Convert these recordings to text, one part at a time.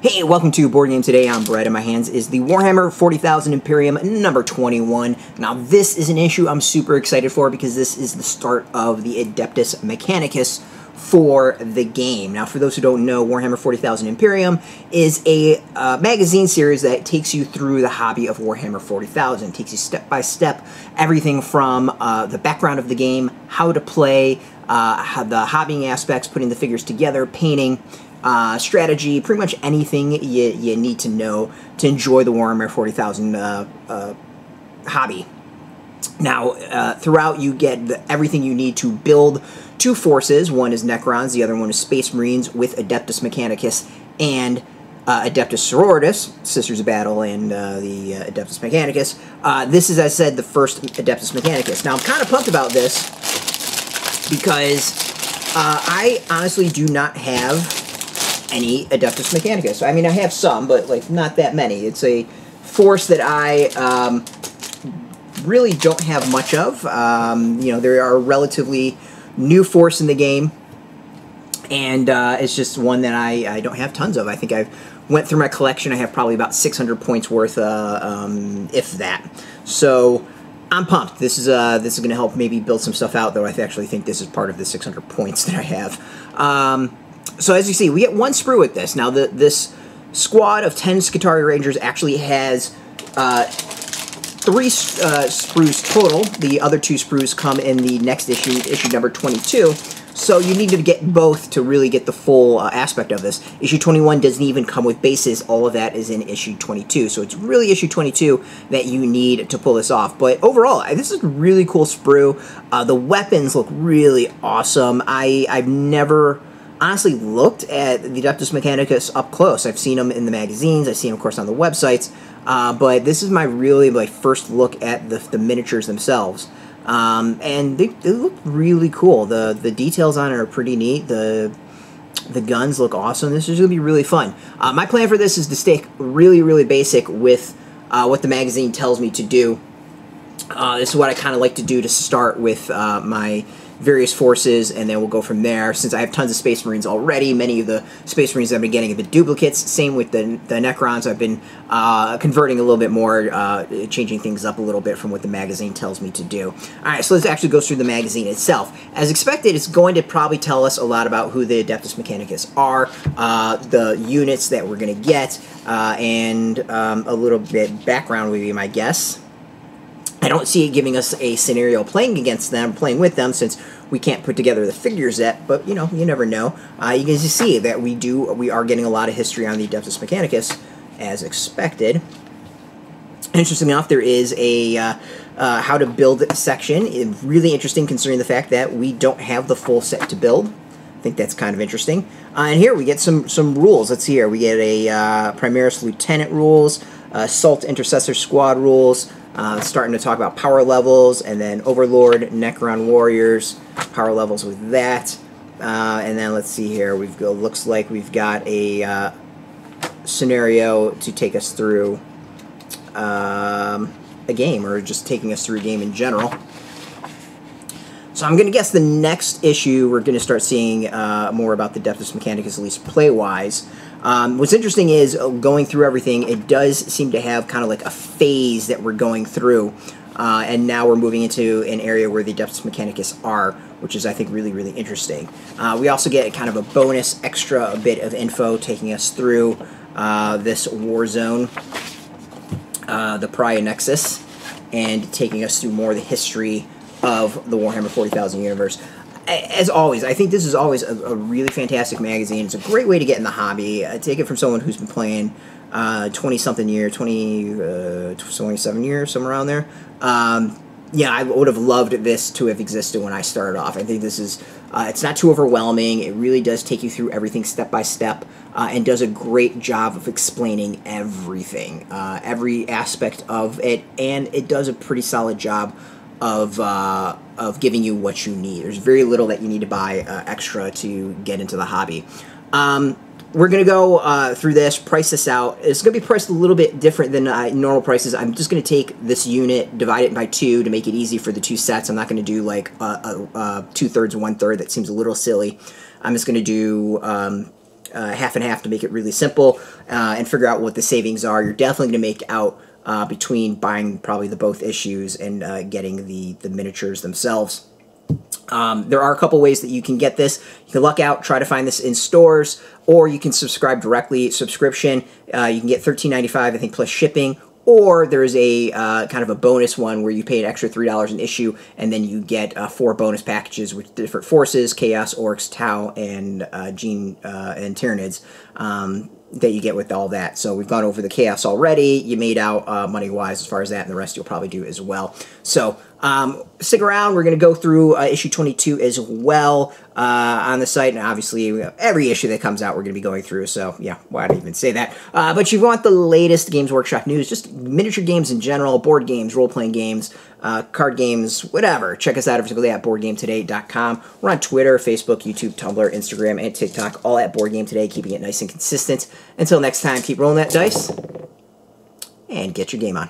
Hey, welcome to Board Game Today. I'm Brett, and my hands is the Warhammer 40,000 Imperium number 21. Now, this is an issue I'm super excited for because this is the start of the Adeptus Mechanicus for the game. Now, for those who don't know, Warhammer 40,000 Imperium is a magazine series that takes you through the hobby of Warhammer 40,000. Takes you step by step, everything from the background of the game, how to play, the hobbying aspects, putting the figures together, painting, strategy, pretty much anything you need to know to enjoy the Warhammer 40,000 hobby. Now, throughout you get everything you need to build two forces. One is Necrons, the other one is Space Marines with Adeptus Mechanicus and Adeptus Sororitas, Sisters of Battle, and the Adeptus Mechanicus. This is, as I said, the first Adeptus Mechanicus. Now, I'm kind of pumped about this because I honestly do not have any Adeptus Mechanicus. I mean, I have some, but like not that many. It's a force that I really don't have much of. You know, they are a relatively new force in the game, and it's just one that I don't have tons of. I think I've went through my collection. I have probably about 600 points worth, if that. So I'm pumped. This is going to help maybe build some stuff out, though I actually think this is part of the 600 points that I have. So as you see, we get one sprue with this. Now, this squad of 10 Skitarii Rangers actually has 3 sprues total. The other 2 sprues come in the next issue, issue number 22. So you need to get both to really get the full aspect of this. Issue 21 doesn't even come with bases. All of that is in issue 22. So it's really issue 22 that you need to pull this off. But overall, this is a really cool sprue. The weapons look really awesome. I've never honestly looked at the Adeptus Mechanicus up close. I've seen them in the magazines. I've seen them, of course, on the websites. But this is my first look at the miniatures themselves. And they look really cool. The details on it are pretty neat. The guns look awesome. This is going to be really fun. My plan for this is to stay really, really basic with what the magazine tells me to do. This is what I kind of like to do to start with my various forces, and then we'll go from there. Since I have tons of Space Marines already, many of the Space Marines I've been getting have been duplicates. Same with the Necrons. I've been converting a little bit more, changing things up a little bit from what the magazine tells me to do. Alright, so let's actually go through the magazine itself. As expected, it's going to probably tell us a lot about who the Adeptus Mechanicus are, the units that we're going to get, and a little bit background would be my guess. I don't see it giving us a scenario playing against them, playing with them, since we can't put together the figures yet, but, you know, you never know. You can see that we are getting a lot of history on the Adeptus Mechanicus, as expected. Interesting enough, there is a how to build section. It's really interesting considering the fact that we don't have the full set to build. I think that's kind of interesting. And here we get some rules. Let's see here. We get a Primaris Lieutenant rules, Assault Intercessor Squad rules, starting to talk about power levels, and then Overlord, Necron Warriors, power levels with that. And then let's see here. Looks like we've got a scenario to take us through a game, or just taking us through a game in general. So I'm going to guess the next issue we're going to start seeing more about the Adeptus Mechanicus, at least play-wise. What's interesting is, going through everything, it does seem to have kind of like a phase that we're going through, and now we're moving into an area where the Adeptus Mechanicus are, which is, I think, really, really interesting. We also get kind of a bonus extra bit of info taking us through this war zone, the Pariah Nexus, and taking us through more of the history of the Warhammer 40,000 universe. As always, I think this is always a really fantastic magazine. It's a great way to get in the hobby. I take it from someone who's been playing 20-something years, 27 years, somewhere around there. Yeah, I would have loved this to have existed when I started off. I think this is, it's not too overwhelming. It really does take you through everything step by step, and does a great job of explaining everything, every aspect of it, and it does a pretty solid job of giving you what you need. There's very little that you need to buy extra to get into the hobby. We're going to go through this, price this out. It's going to be priced a little bit different than normal prices. I'm just going to take this unit, divide it by 2 to make it easy for the 2 sets. I'm not going to do like 2/3, 1/3. That seems a little silly. I'm just going to do half and half to make it really simple, and figure out what the savings are. You're definitely going to make out between buying probably the both issues and getting the miniatures themselves. There are a couple ways that you can get this. You can luck out, try to find this in stores, or you can subscribe directly. Subscription, you can get $13.95, I think, plus shipping. Or there's a kind of a bonus one where you pay an extra $3 an issue, and then you get 4 bonus packages with different forces: Chaos, Orcs, Tau, and Gene and Tyranids that you get with all that. So we've gone over the Chaos already. You made out money-wise as far as that, and the rest you'll probably do as well. So stick around. We're going to go through issue 22 as well on the site, and obviously every issue that comes out we're going to be going through, so yeah, why did I even say that? But you want the latest Games Workshop news, just miniature games in general, board games, role-playing games, card games, whatever. Check us out every single day at BoardGameToday.com. We're on Twitter, Facebook, YouTube, Tumblr, Instagram, and TikTok, all at BoardGameToday, keeping it nice and consistent. Until next time, keep rolling that dice, and get your game on.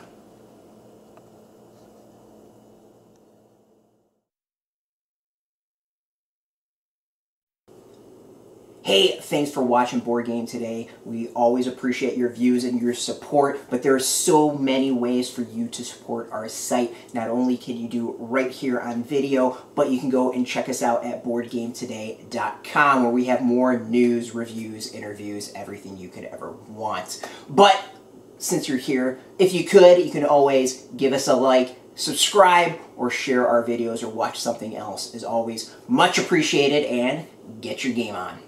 Hey, thanks for watching Board Game Today. We always appreciate your views and your support, but there are so many ways for you to support our site. Not only can you do it right here on video, but you can go and check us out at BoardGameToday.com, where we have more news, reviews, interviews, everything you could ever want. But since you're here, if you could, you can always give us a like, subscribe, or share our videos, or watch something else. Is always much appreciated, and get your game on.